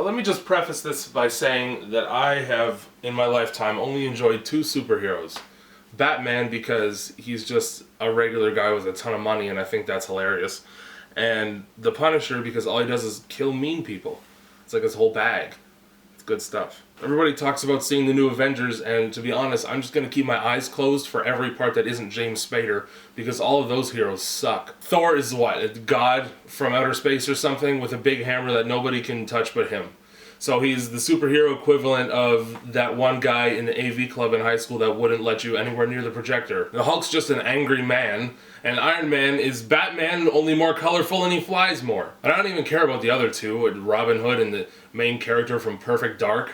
Let me just preface this by saying that I have, in my lifetime, only enjoyed two superheroes. Batman, because he's just a regular guy with a ton of money, and I think that's hilarious. And the Punisher, because all he does is kill mean people. It's like his whole bag. It's good stuff. Everybody talks about seeing the new Avengers, and to be honest, I'm just going to keep my eyes closed for every part that isn't James Spader, because all of those heroes suck. Thor is what? A god from outer space or something with a big hammer that nobody can touch but him. So he's the superhero equivalent of that one guy in the AV club in high school that wouldn't let you anywhere near the projector. The Hulk's just an angry man, and Iron Man is Batman, only more colorful and he flies more. And I don't even care about the other two, Robin Hood and the main character from Perfect Dark.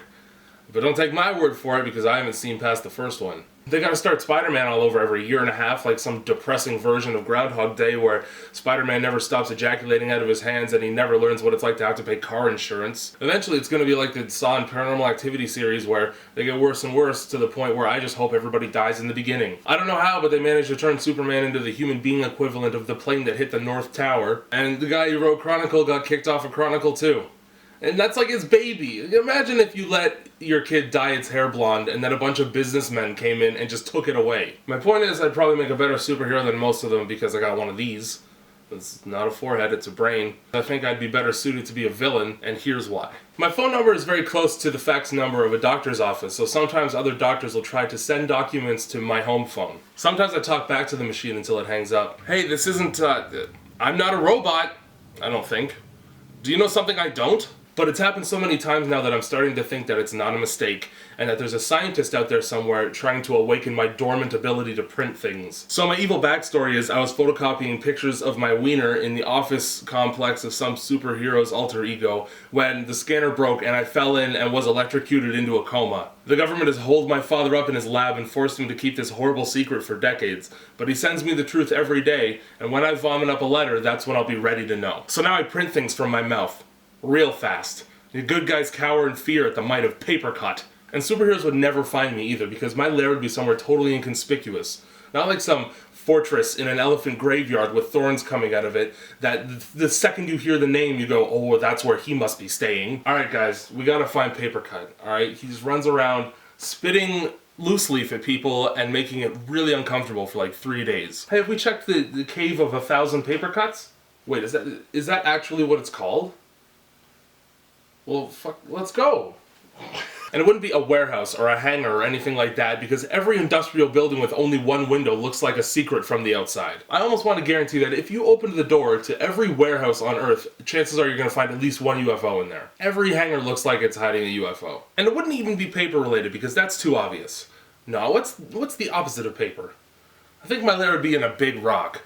But don't take my word for it, because I haven't seen past the first one. They gotta start Spider-Man all over every year and a half, like some depressing version of Groundhog Day where Spider-Man never stops ejaculating out of his hands and he never learns what it's like to have to pay car insurance. Eventually it's gonna be like the Saw and Paranormal Activity series where they get worse and worse to the point where I just hope everybody dies in the beginning. I don't know how, but they managed to turn Superman into the human being equivalent of the plane that hit the North Tower, and the guy who wrote Chronicle got kicked off of Chronicle too. And that's like his baby. Imagine if you let your kid dye its hair blonde and then a bunch of businessmen came in and just took it away. My point is, I'd probably make a better superhero than most of them because I got one of these. It's not a forehead, it's a brain. I think I'd be better suited to be a villain, and here's why. My phone number is very close to the fax number of a doctor's office, so sometimes other doctors will try to send documents to my home phone. Sometimes I talk back to the machine until it hangs up. Hey, this isn't, I'm not a robot, I don't think. Do you know something I don't? But it's happened so many times now that I'm starting to think that it's not a mistake, and that there's a scientist out there somewhere trying to awaken my dormant ability to print things. So my evil backstory is I was photocopying pictures of my wiener in the office complex of some superhero's alter ego when the scanner broke and I fell in and was electrocuted into a coma. The government has holed my father up in his lab and forced him to keep this horrible secret for decades, but he sends me the truth every day, and when I vomit up a letter, that's when I'll be ready to know. So now I print things from my mouth. Real fast. The good guys cower in fear at the might of paper cut. And superheroes would never find me either, because my lair would be somewhere totally inconspicuous. Not like some fortress in an elephant graveyard with thorns coming out of it, that the second you hear the name you go, oh, that's where he must be staying. Alright guys, we gotta find paper cut, alright? He just runs around spitting loose leaf at people and making it really uncomfortable for like 3 days. Hey, have we checked the cave of 1,000 paper cuts? Wait, is that actually what it's called? Well, fuck, let's go. And it wouldn't be a warehouse or a hangar or anything like that, because every industrial building with only one window looks like a secret from the outside. I almost want to guarantee that if you opened the door to every warehouse on Earth, chances are you're going to find at least one UFO in there. Every hangar looks like it's hiding a UFO. And it wouldn't even be paper related, because that's too obvious. No, what's the opposite of paper? I think my lair would be in a big rock.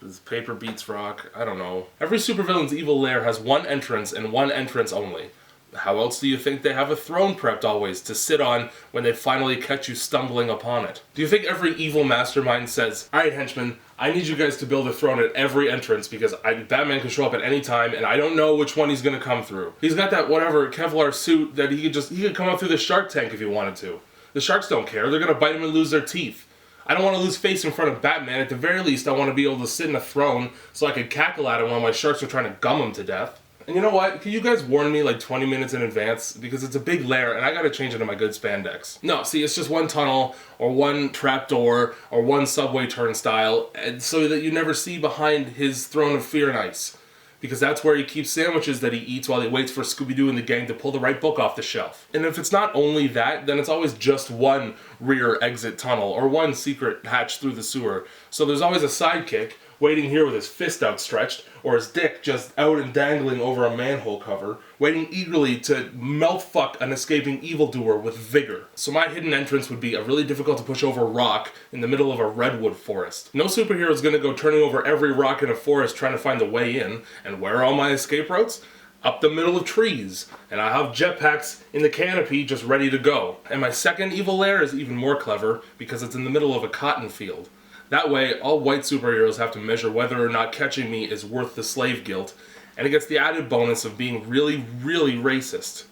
Does paper beats rock? I don't know. Every supervillain's evil lair has one entrance and one entrance only. How else do you think they have a throne prepped always to sit on when they finally catch you stumbling upon it? Do you think every evil mastermind says, alright henchmen, I need you guys to build a throne at every entrance because Batman can show up at any time and I don't know which one he's gonna come through. He's got that whatever Kevlar suit that he could come up through the shark tank if he wanted to. The sharks don't care, they're gonna bite him and lose their teeth. I don't want to lose face in front of Batman. At the very least, I want to be able to sit in a throne so I could cackle at him while my sharks are trying to gum him to death. And you know what? Can you guys warn me like 20 minutes in advance? Because it's a big lair and I gotta change into my good spandex. No, see, it's just one tunnel, or one trapdoor, or one subway turnstile, and so that you never see behind his throne of fear and ice. Because that's where he keeps sandwiches that he eats while he waits for Scooby-Doo and the gang to pull the right book off the shelf. And if it's not only that, then it's always just one rear exit tunnel, or one secret hatch through the sewer. So there's always a sidekick waiting here with his fist outstretched, or his dick just out and dangling over a manhole cover, waiting eagerly to mouth-fuck an escaping evildoer with vigor. So my hidden entrance would be a really difficult to push over rock in the middle of a redwood forest. No superhero is gonna go turning over every rock in a forest trying to find the way in, and where are all my escape routes? Up the middle of trees, and I have jetpacks in the canopy just ready to go. And my second evil lair is even more clever, because it's in the middle of a cotton field. That way, all white superheroes have to measure whether or not catching me is worth the slave guilt, and it gets the added bonus of being really, really racist.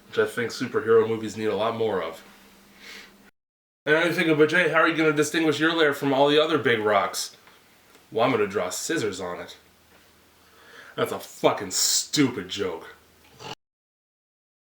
Which I think superhero movies need a lot more of. And I'm thinking, but Jay, how are you going to distinguish your lair from all the other big rocks? Well, I'm going to draw scissors on it. That's a fucking stupid joke.